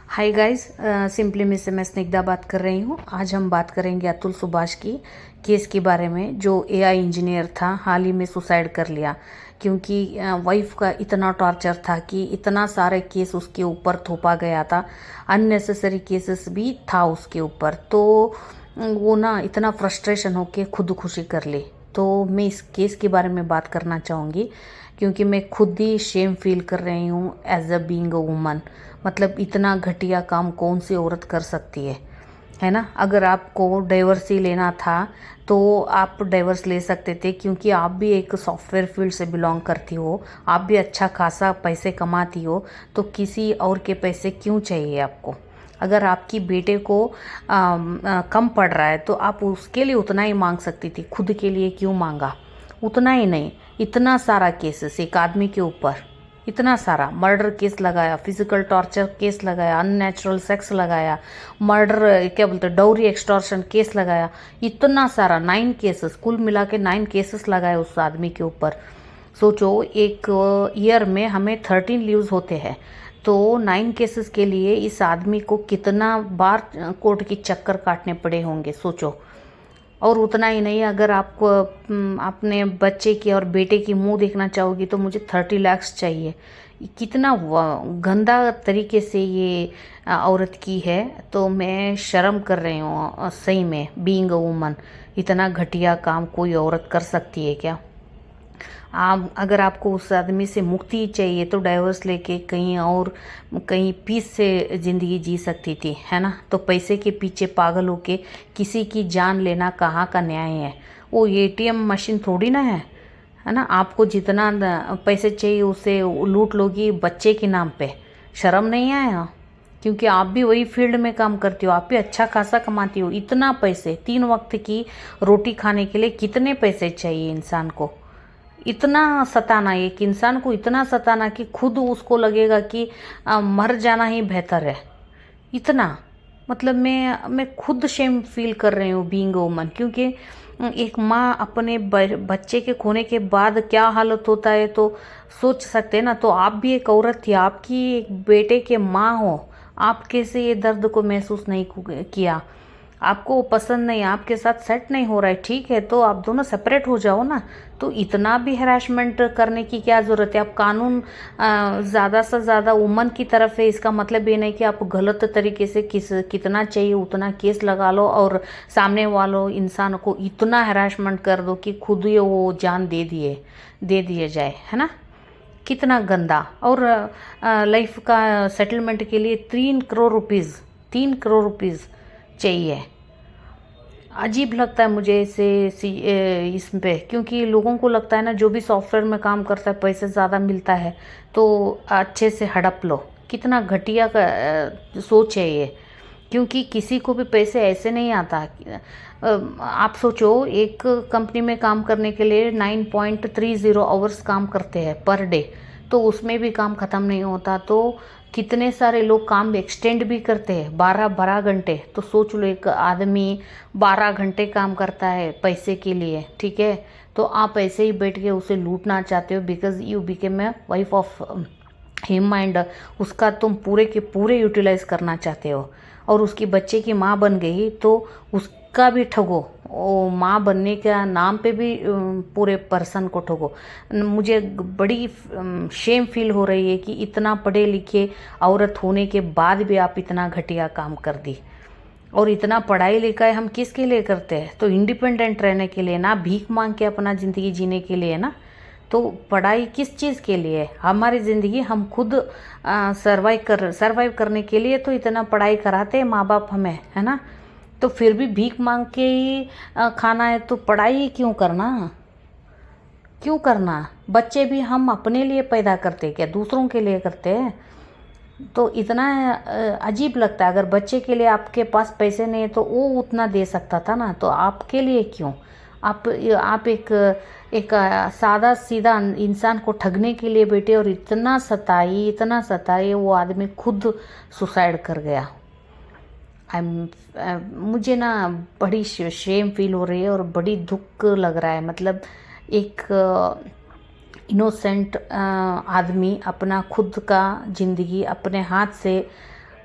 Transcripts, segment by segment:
Hi guys, simply miss से मैं स्निग्धा बात कर रही हूँ। आज हम बात करेंगे अतुल सुभाष की केस के बारे में, जो एआई इंजीनियर था, हाल ही में सुसाइड कर लिया क्योंकि वाइफ का इतना टॉर्चर था कि इतना सारे केस उसके ऊपर थोपा गया था। अननेसेसरी केसेस भी था उसके ऊपर, तो वो ना इतना फ्रस्ट्रेशन होके खुदकुशी कर ली। तो मैं इस केस के बारे में बात करना चाहूँगी क्योंकि मैं खुद ही शेम फील कर रही हूँ as a being a woman. मतलब इतना घटिया काम कौन सी औरत कर सकती है ना। अगर आपको डाइवर्स ही लेना था तो आप डाइवर्स ले सकते थे, क्योंकि आप भी एक सॉफ्टवेयर फील्ड से बिलोंग करती हो, आप भी अच्छा खासा पैसे कमाती हो, तो किसी और के पैसे क्यों चाहिए आपको। अगर आपकी बेटे को कम पड़ रहा है तो आप उसके लिए उतना ही मांग सकती थी, खुद के लिए क्यों मांगा। उतना ही नहीं, इतना सारा केसेस एक आदमी के ऊपर, इतना सारा मर्डर केस लगाया, फिजिकल टॉर्चर केस लगाया, अननेचुरल सेक्स लगाया, मर्डर क्या बोलते डाउरी एक्सटॉर्शन केस लगाया, इतना सारा 9 केसेस, कुल मिला के 9 केसेस लगाए उस आदमी के ऊपर। सोचो, एक ईयर में हमें 13 लीव्स होते हैं, तो 9 केसेस के लिए इस आदमी को कितना बार कोर्ट की चक्कर काटने पड़े होंगे, सोचो। और उतना ही नहीं, अगर आपको अपने बच्चे की और बेटे की मुंह देखना चाहोगी तो मुझे 30 लाख चाहिए। कितना गंदा तरीके से ये औरत की है। तो मैं शर्म कर रही हूँ सही में, बीइंग अ वुमन। इतना घटिया काम कोई औरत कर सकती है क्या। आप अगर आपको उस आदमी से मुक्ति चाहिए तो डाइवोर्स लेके कहीं और, कहीं पीस से ज़िंदगी जी सकती थी, है ना। तो पैसे के पीछे पागल होके किसी की जान लेना कहाँ का न्याय है। वो एटीएम मशीन थोड़ी ना है ना। आपको जितना पैसे चाहिए उसे लूट लोगी बच्चे के नाम पे। शर्म नहीं आया, क्योंकि आप भी वही फील्ड में काम करती हो, आप भी अच्छा खासा कमाती हो। इतना पैसे, 3 वक्त की रोटी खाने के लिए कितने पैसे चाहिए इंसान को। इतना सताना, एक इंसान को इतना सताना कि खुद उसको लगेगा कि मर जाना ही बेहतर है। इतना, मतलब मैं खुद शेम फील कर रही हूँ बीइंग वुमन, क्योंकि एक माँ अपने बच्चे के खोने के बाद क्या हालत होता है तो सोच सकते हैं ना। तो आप भी एक औरत थी, आपकी एक बेटे के माँ हो, आप कैसे ये दर्द को महसूस नहीं किया। आपको वो पसंद नहीं, आपके साथ सेट नहीं हो रहा है, ठीक है, तो आप दोनों सेपरेट हो जाओ ना। तो इतना भी हैरेसमेंट करने की क्या ज़रूरत है। आप कानून ज़्यादा से ज़्यादा वुमन की तरफ है, इसका मतलब ये नहीं कि आप गलत तरीके से कितना चाहिए उतना केस लगा लो और सामने वालों इंसान को इतना हैरेसमेंट कर दो कि खुद ही वो जान दे दिए जाए, है ना। कितना गंदा। और लाइफ का सेटलमेंट के लिए 3 करोड़ रुपीज़ चाहिए। अजीब लगता है मुझे इसे इस पे, क्योंकि लोगों को लगता है ना, जो भी सॉफ्टवेयर में काम करता है पैसे ज़्यादा मिलता है तो अच्छे से हड़प लो। कितना घटिया का सोच है ये, क्योंकि किसी को भी पैसे ऐसे नहीं आता। आप सोचो, एक कंपनी में काम करने के लिए 9.30 आवर्स काम करते हैं पर डे, तो उसमें भी काम ख़त्म नहीं होता। तो कितने सारे लोग काम एक्सटेंड भी करते हैं 12-12 घंटे। तो सोच लो, एक आदमी 12 घंटे काम करता है पैसे के लिए, ठीक है। तो आप ऐसे ही बैठ के उसे लूटना चाहते हो because you became a wife of him and उसका तुम पूरे के पूरे यूटिलाइज करना चाहते हो। और उसकी बच्चे की माँ बन गई तो उसका भी ठगो, ओ माँ बनने का नाम पे भी पूरे पर्सन को ठगो। मुझे बड़ी शेम फील हो रही है कि इतना पढ़े लिखे औरत होने के बाद भी आप इतना घटिया काम कर दी। और इतना पढ़ाई लिखाई हम किसके लिए करते हैं, तो इंडिपेंडेंट रहने के लिए ना, भीख मांग के अपना ज़िंदगी जीने के लिए ना। तो पढ़ाई किस चीज़ के लिए है, हमारी ज़िंदगी हम खुद सर्वाइव करने के लिए तो इतना पढ़ाई कराते हैं माँ बाप हमें, है ना। तो फिर भी भीख मांग के ही खाना है, तो पढ़ाई क्यों करना, क्यों करना। बच्चे भी हम अपने लिए पैदा करते क्या, दूसरों के लिए करते हैं। तो इतना अजीब लगता है। अगर बच्चे के लिए आपके पास पैसे नहीं है तो वो उतना दे सकता था ना, तो आपके लिए क्यों। आप एक सादा सीधा इंसान को ठगने के लिए बैठे और इतना सताई वो आदमी खुद सुसाइड कर गया। मुझे ना बड़ी शेम फील हो रही है और बड़ी दुख लग रहा है। मतलब एक इनोसेंट आदमी अपना खुद का ज़िंदगी अपने हाथ से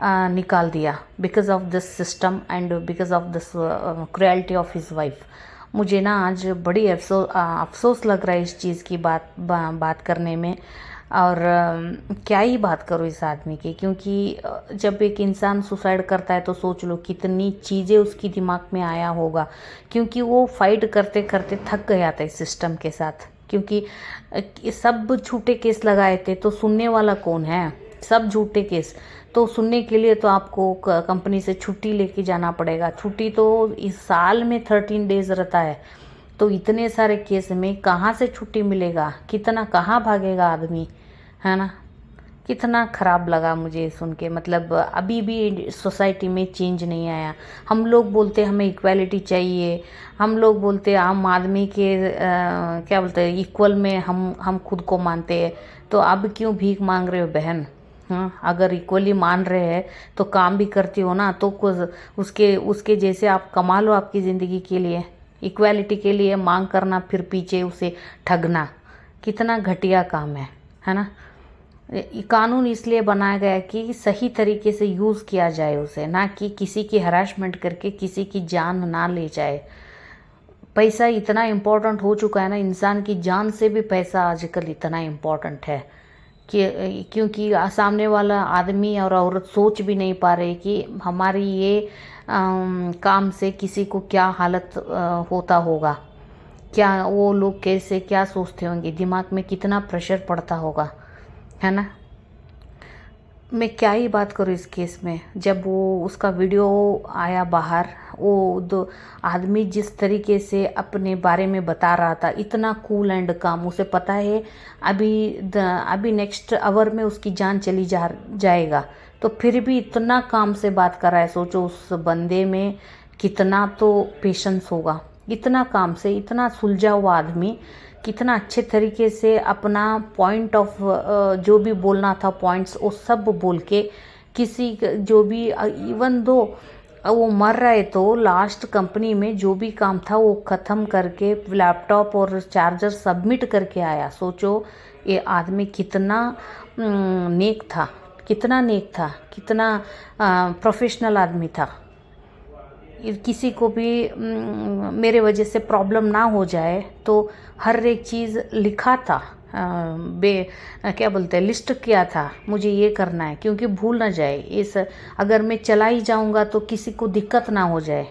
निकाल दिया because of this system and because of this cruelty of his wife. मुझे ना आज बड़ी अफसोस लग रहा है इस चीज़ की बात करने में। और क्या ही बात करूँ इस आदमी की, क्योंकि जब एक इंसान सुसाइड करता है तो सोच लो कितनी चीज़ें उसकी दिमाग में आया होगा, क्योंकि वो फाइट करते करते थक गया था इस सिस्टम के साथ। क्योंकि सब झूठे केस लगाए थे तो सुनने वाला कौन है? सब झूठे केस, तो सुनने के लिए तो आपको कंपनी से छुट्टी लेके जाना पड़ेगा। छुट्टी तो इस साल में 13 डेज रहता है, तो इतने सारे केस में कहाँ से छुट्टी मिलेगा? कितना कहाँ भागेगा आदमी, है ना? कितना ख़राब लगा मुझे सुन के। मतलब अभी भी सोसाइटी में चेंज नहीं आया। हम लोग बोलते हमें इक्वालिटी चाहिए, हम लोग बोलते आम आदमी के क्या बोलते हैं, इक्वल में हम खुद को मानते हैं। तो अब क्यों भीख मांग रहे हो बहन? हाँ, अगर इक्वली मान रहे हैं तो काम भी करती हो ना, तो उसके जैसे आप कमा लो आपकी ज़िंदगी के लिए। इक्वालिटी के लिए मांग करना फिर पीछे उसे ठगना, कितना घटिया काम है ना? कानून इसलिए बनाया गया है कि सही तरीके से यूज़ किया जाए उसे, ना कि किसी की हरासमेंट करके किसी की जान ना ले जाए। पैसा इतना इम्पोर्टेंट हो चुका है ना, इंसान की जान से भी पैसा आजकल इतना इम्पोर्टेंट है कि क्योंकि सामने वाला आदमी और औरत सोच भी नहीं पा रहे कि हमारी ये काम से किसी को क्या हालत होता होगा, क्या वो लोग कैसे क्या सोचते होंगे, दिमाग में कितना प्रेशर पड़ता होगा, है ना? मैं क्या ही बात करूँ इस केस में। जब वो उसका वीडियो आया बाहर, वो दो आदमी जिस तरीके से अपने बारे में बता रहा था, इतना कूल एंड काम, उसे पता है अभी नेक्स्ट आवर में उसकी जान चली जाएगा, तो फिर भी इतना काम से बात कर रहा है। सोचो उस बंदे में कितना तो पेशेंस होगा, इतना काम से, इतना सुलझा हुआ आदमी कितना अच्छे तरीके से अपना पॉइंट ऑफ जो भी बोलना था पॉइंट्स वो सब बोल के किसी जो भी इवन दो वो मर रहे तो लास्ट कंपनी में जो भी काम था वो ख़त्म करके लैपटॉप और चार्जर सबमिट करके आया। सोचो ये आदमी कितना नेक था, कितना नेक था, कितना प्रोफेशनल आदमी था। किसी को भी मेरे वजह से प्रॉब्लम ना हो जाए तो हर एक चीज़ लिखा था, क्या बोलते हैं, लिस्ट किया था, मुझे ये करना है, क्योंकि भूल ना जाए। इस अगर मैं चला ही जाऊंगा तो किसी को दिक्कत ना हो जाए।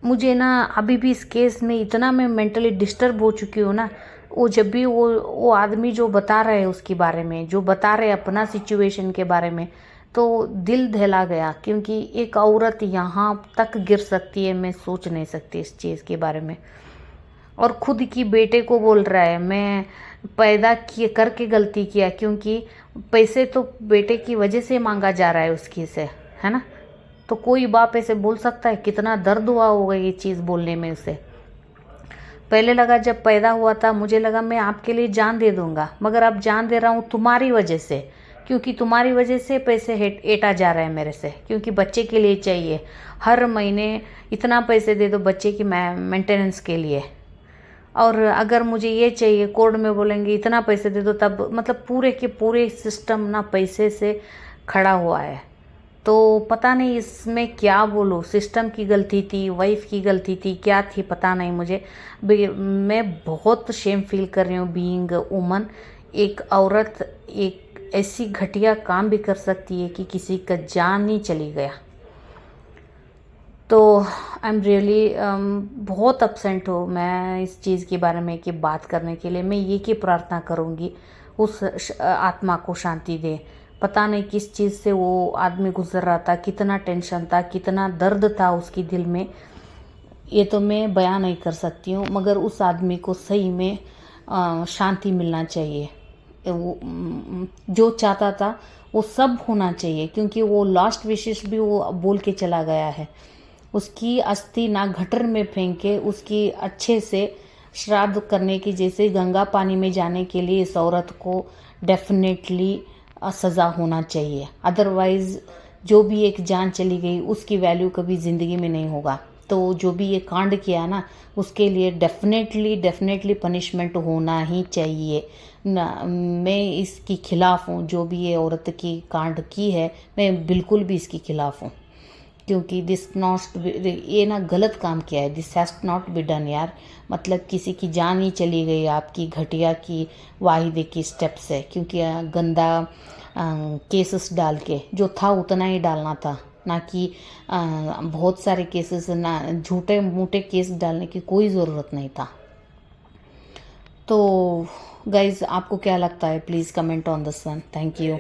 मुझे ना अभी भी इस केस में इतना मैं मेंटली डिस्टर्ब हो चुकी हूँ ना। वो जब भी वो आदमी जो बता रहे हैं उसके बारे में, जो बता रहे अपना सिचुएशन के बारे में, तो दिल दहला गया। क्योंकि एक औरत यहाँ तक गिर सकती है, मैं सोच नहीं सकती इस चीज़ के बारे में। और खुद की बेटे को बोल रहा है मैं पैदा किए करके गलती किया, क्योंकि पैसे तो बेटे की वजह से मांगा जा रहा है उसकी से, है ना? तो कोई बाप ऐसे बोल सकता है? कितना दर्द हुआ होगा ये चीज़ बोलने में उसे। पहले लगा जब पैदा हुआ था मुझे लगा मैं आपके लिए जान दे दूंगा, मगर अब जान दे रहा हूँ तुम्हारी वजह से, क्योंकि तुम्हारी वजह से पैसे एटा जा रहे हैं मेरे से, क्योंकि बच्चे के लिए चाहिए। हर महीने इतना पैसे दे दो बच्चे की मेंटेनेंस के लिए, और अगर मुझे ये चाहिए कोर्ट में बोलेंगे इतना पैसे दे दो, तब मतलब पूरे के पूरे सिस्टम ना पैसे से खड़ा हुआ है। तो पता नहीं इसमें क्या बोलूँ, सिस्टम की गलती थी, वाइफ की गलती थी, क्या थी पता नहीं मुझे। मैं बहुत शेम फील कर रही हूँ बीइंग वुमन। एक औरत एक ऐसी घटिया काम भी कर सकती है कि किसी का जान ही चली गया। तो आई एम रियली बहुत अपसेंट हूँ मैं इस चीज़ के बारे में कि बात करने के लिए। मैं ये की प्रार्थना करूँगी उस आत्मा को शांति दे। पता नहीं किस चीज़ से वो आदमी गुजर रहा था, कितना टेंशन था, कितना दर्द था उसकी दिल में, ये तो मैं बयान नहीं कर सकती हूँ। मगर उस आदमी को सही में शांति मिलना चाहिए। वो जो चाहता था वो सब होना चाहिए, क्योंकि वो लास्ट विशेष भी वो बोल के चला गया है। उसकी अस्थि ना गटर में फेंक के उसकी अच्छे से श्राद्ध करने की, जैसे गंगा पानी में जाने के लिए इस औरत को डेफिनेटली सज़ा होना चाहिए। अदरवाइज़ जो भी एक जान चली गई उसकी वैल्यू कभी ज़िंदगी में नहीं होगा। तो जो भी ये कांड किया ना उसके लिए डेफिनेटली पनिशमेंट होना ही चाहिए ना। मैं इसकी खिलाफ़ हूँ, जो भी ये औरत की कांड की है मैं बिल्कुल भी इसके खिलाफ़ हूँ, क्योंकि दिस नॉट ये ना गलत काम किया है। This has not be done यार। मतलब किसी की जान ही चली गई आपकी घटिया की वाहिदे की स्टेप से, क्योंकि गंदा केसेस डाल के जो था उतना ही डालना था, ना कि बहुत सारे केसेस ना झूठे मूठे केस डालने की कोई ज़रूरत नहीं था। तो गाइज़ आपको क्या लगता है, please comment on this one. Thank you.